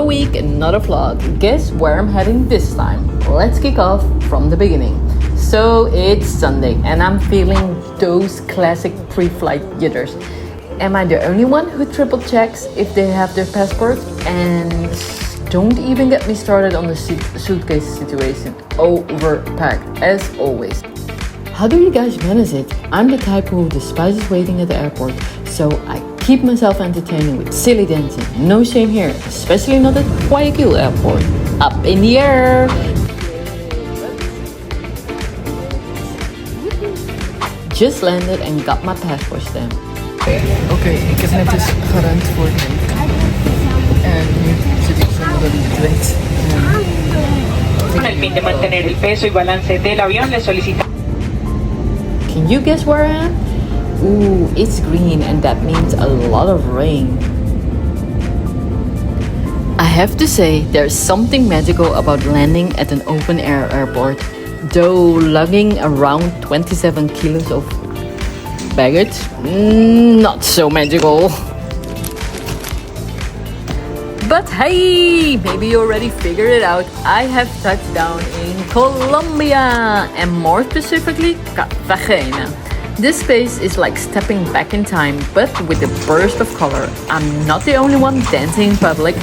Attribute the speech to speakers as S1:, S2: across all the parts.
S1: week, another vlog. Guess where I'm heading this time? Let's kick off from the beginning. So it's Sunday and I'm feeling those classic pre-flight jitters. Am I the only one who triple checks if they have their passport? And don't even get me started on the suitcase situation. Overpacked as always. How do you guys manage it? I'm the type who despises waiting at the airport, so I keep myself entertaining with silly dancing. No shame here, especially not at Guayaquil airport. Up in the air! Just landed and got my passport stamp.
S2: Oké, ik heb net dus gerend voor het heen. En nu zit ik zonder dat ik het weet.
S3: Con el fin de mantener el peso y balance del avión le solicita.
S1: Can you guess where I am? Ooh, it's green and that means a lot of rain. I have to say, there's something magical about landing at an open air airport. Though lugging around 27 kilos of baggage, not so magical. But hey, maybe you already figured it out. I have touched down in Colombia, and more specifically, Cartagena. This space is like stepping back in time, but with a burst of color. I'm not the only one dancing in public.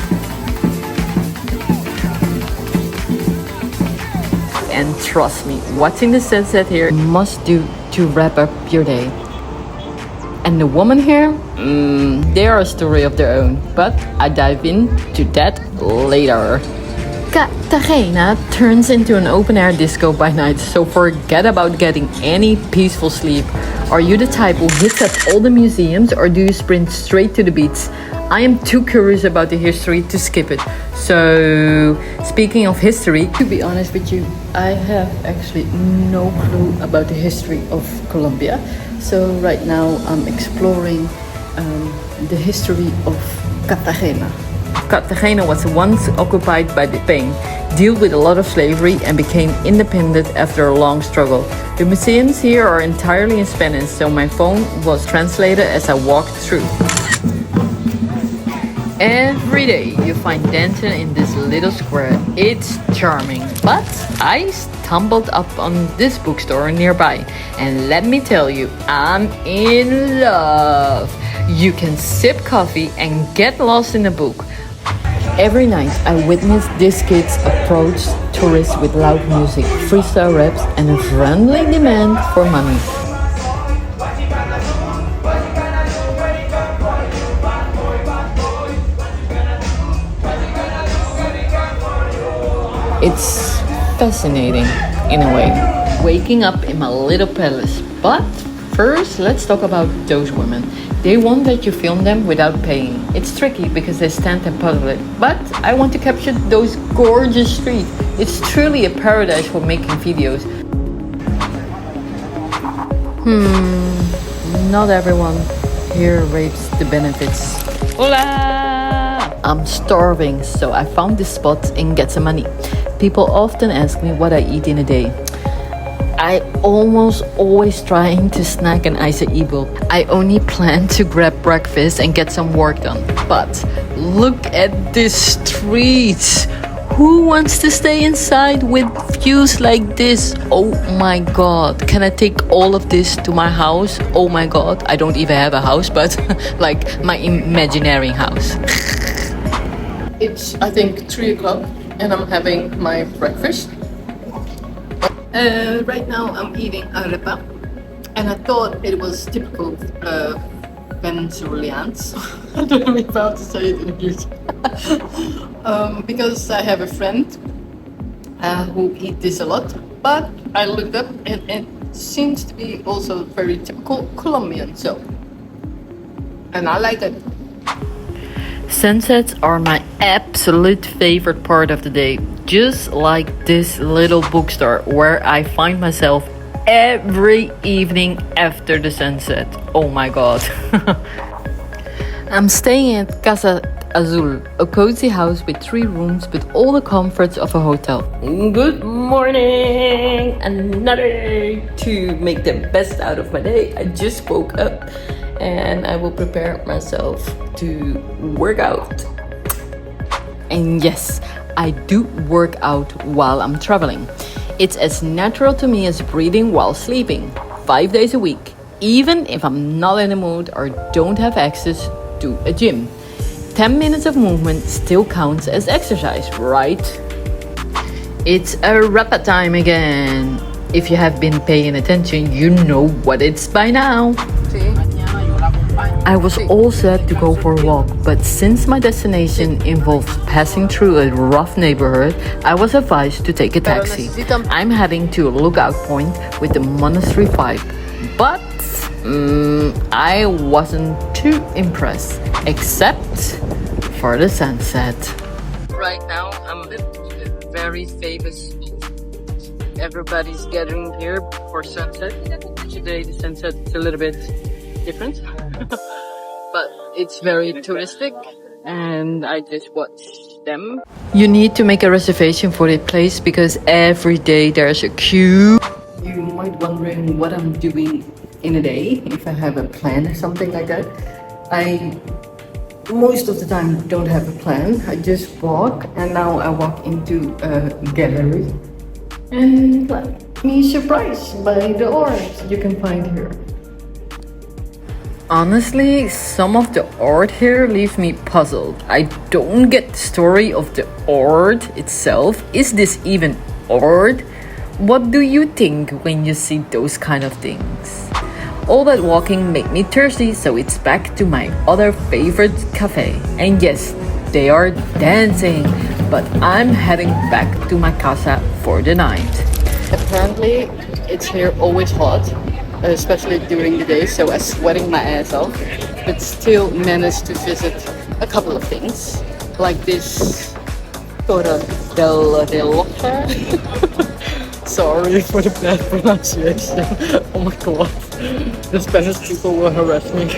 S1: And trust me, watching the sunset here must do to wrap up your day. And the woman here, they are a story of their own, but I dive into that later. Cartagena turns into an open-air disco by night, so forget about getting any peaceful sleep. Are you the type who hits up all the museums or do you sprint straight to the beach? I am too curious about the history to skip it. So, speaking of history, to be honest with you, I have actually no clue about the history of Colombia. So right now I'm exploring the history of Cartagena. Cartagena was once occupied by Spain, dealt with a lot of slavery and became independent after a long struggle. The museums here are entirely in Spanish, so my phone was translated as I walked through. Every day you find dancing in this little square. It's charming, but I stumbled up on this bookstore nearby, and let me tell you, I'm in love. You can sip coffee and get lost in a book. Every night I witness these kids approach tourists with loud music, freestyle raps, and a friendly demand for money. It's fascinating in a way, waking up in my little palace. But first, let's talk about those women. They won't let you film them without paying. It's tricky because they stand in public, but I want to capture those gorgeous streets. It's truly a paradise for making videos. Not everyone here rates the benefits. Hola! I'm starving, so I found this spot in Get Some Money. People often ask me what I eat in a day. I almost always trying to snack an acai bowl. I only plan to grab breakfast and get some work done. But look at this streets. Who wants to stay inside with views like this? Oh my god. Can I take all of this to my house? Oh my god. I don't even have a house, but like my imaginary house.
S2: It's, I think, 3 o'clock and I'm having my breakfast. Right now I'm eating arepa, and I thought it was typical Venezuelans. I don't know if I have to say it in English. Because I have a friend who eat this a lot, but I looked up and it seems to be also very typical Colombian, so, and I like it.
S1: Sunsets are my absolute favorite part of the day. Just like this little bookstore where I find myself every evening after the sunset. Oh my god. I'm staying at Casa Azul, a cozy house with 3 rooms with all the comforts of a hotel. Good morning! Another day to make the best out of my day. I just woke up and I will prepare myself to work out. And yes, I do work out while I'm traveling. It's as natural to me as breathing while sleeping, 5 days a week, even if I'm not in the mood or don't have access to a gym. 10 minutes of movement still counts as exercise, right? It's a rapid time again. If you have been paying attention, you know what it's by now. I was all set to go for a walk, but since my destination involves passing through a rough neighborhood, I was advised to take a taxi. I'm heading to a lookout point with the monastery vibe, but I wasn't too impressed, except for the sunset. Right now, I'm at a very famous spot. Everybody's gathering here for sunset. Today, the sunset is a little bit different, but it's very touristic, and I just watch them. You need to make a reservation for the place because every day there's a queue. You might wondering what I'm doing in a day, if I have a plan or something like that. I most of the time don't have a plan. I just walk, and now I walk into a gallery and let me surprised by the art you can find here. Honestly, some of the art here leave me puzzled. I don't get the story of the art itself. Is this even art? What do you think when you see those kind of things? All that walking made me thirsty, so it's back to my other favorite cafe. And yes, they are dancing, but I'm heading back to my casa for the night. Apparently, it's here always hot, especially during the day, so I'm sweating my ass off, but still managed to visit a couple of things, like this Torre del Sorry for the bad pronunciation. Oh my god, the Spanish people will harass me.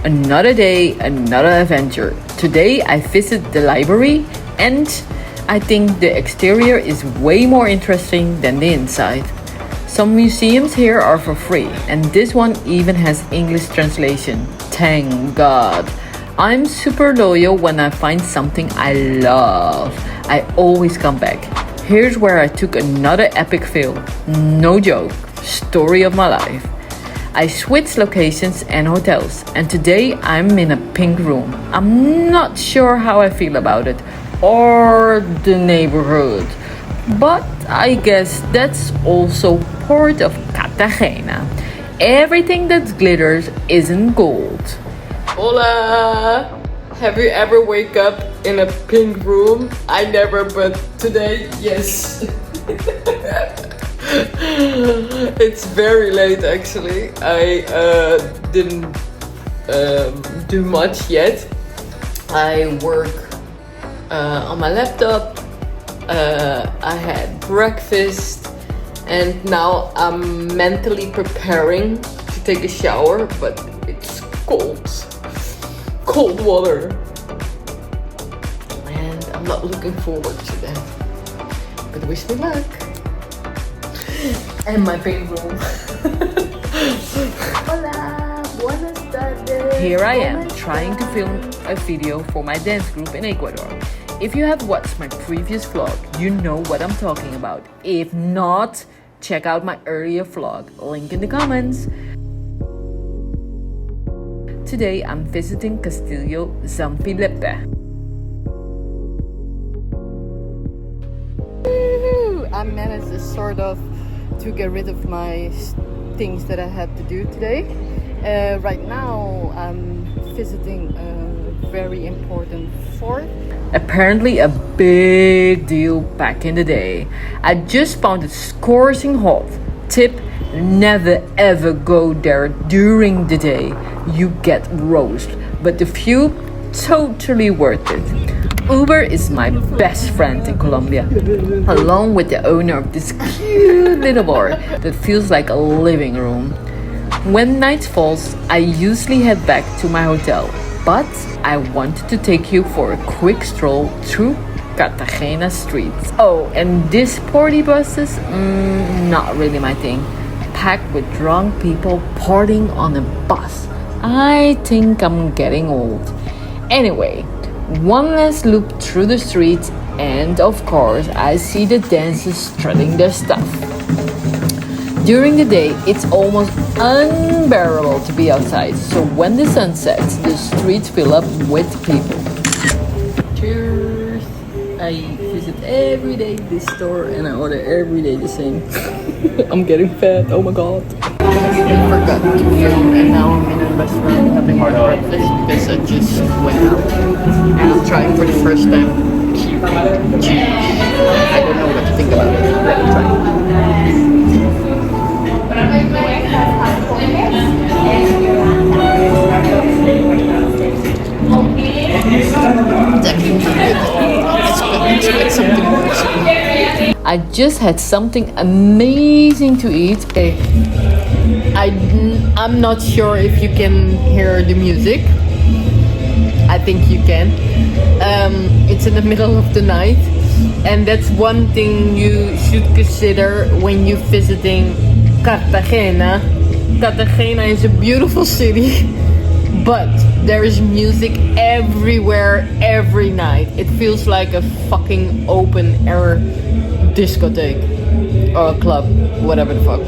S1: Another day, another adventure. Today I visit the library, and I think the exterior is way more interesting than the inside. Some museums here are for free, and this one even has English translation. Thank God. I'm super loyal when I find something I love. I always come back. Here's where I took another epic fail. No joke. Story of my life. I switched locations and hotels, and today I'm in a pink room. I'm not sure how I feel about it or the neighborhood, but I guess that's also part of Cartagena. Everything that glitters isn't gold. Hola! Have you ever wake up in a pink room? I never, but today, yes. It's very late actually. I didn't do much yet. I work on my laptop. I had breakfast, and now I'm mentally preparing to take a shower, but it's cold water, and I'm not looking forward to that, but wish me luck. And my pink room. Hola, buenas tardes. Here I am trying to film a video for my dance group in Ecuador. If you have watched my previous vlog, you know what I'm talking about. If not, check out my earlier vlog, link in the comments. Today I'm visiting Castillo Zampilepe. I managed to get rid of my things that I had to do today. Right now I'm visiting a very important fort. Apparently a big deal back in the day. I just found it scorching hot. Tip: never ever go there during the day. You get roast, but the view totally worth it. Uber is my best friend in Colombia, along with the owner of this cute little bar that feels like a living room. When night falls, I usually head back to my hotel, but I wanted to take you for a quick stroll through Cartagena streets. Oh, and these party buses, not really my thing. Packed with drunk people partying on a bus. I think I'm getting old. Anyway, One last loop through the streets, and of course, I see the dancers strutting their stuff. During the day, it's almost unbearable to be outside, so when the sun sets, the streets fill up with people. Cheers! I visit every day this store and I order every day the same. I'm getting fat, oh my god.
S2: I forgot to film, and now I'm in a restaurant having my breakfast because I just went out. And I'm trying for the first time cheese. I don't know what to think about it. Let me try. It's actually pretty good. Expect something worse.
S1: I just had something amazing to eat.
S2: Okay. I'm not sure if you can hear the music. I think you can. It's in the middle of the night, and that's one thing you should consider when you're visiting Cartagena. Cartagena is a beautiful city, but there is music everywhere, every night. It feels like a fucking open air discotheque or a club, whatever the fuck.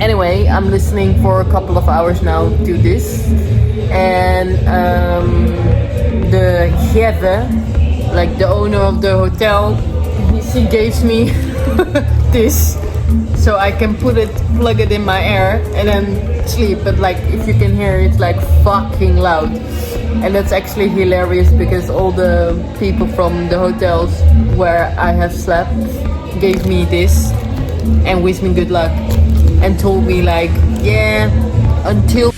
S2: Anyway, I'm listening for a couple of hours now to this, and the jefe, like the owner of the hotel, she gave me this, so I can plug it in my ear and then sleep. But like, if you can hear, it's like fucking loud, and that's actually hilarious because all the people from the hotels where I have slept gave me this and wished me good luck and told me like, yeah, until...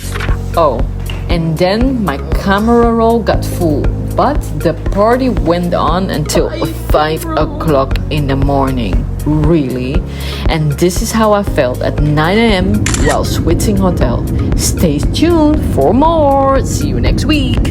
S1: Oh, and then my camera roll got full, but the party went on until 5 o'clock in the morning. Really? And this is how I felt at 9 a.m. while switching hotel. Stay tuned for more. See you next week.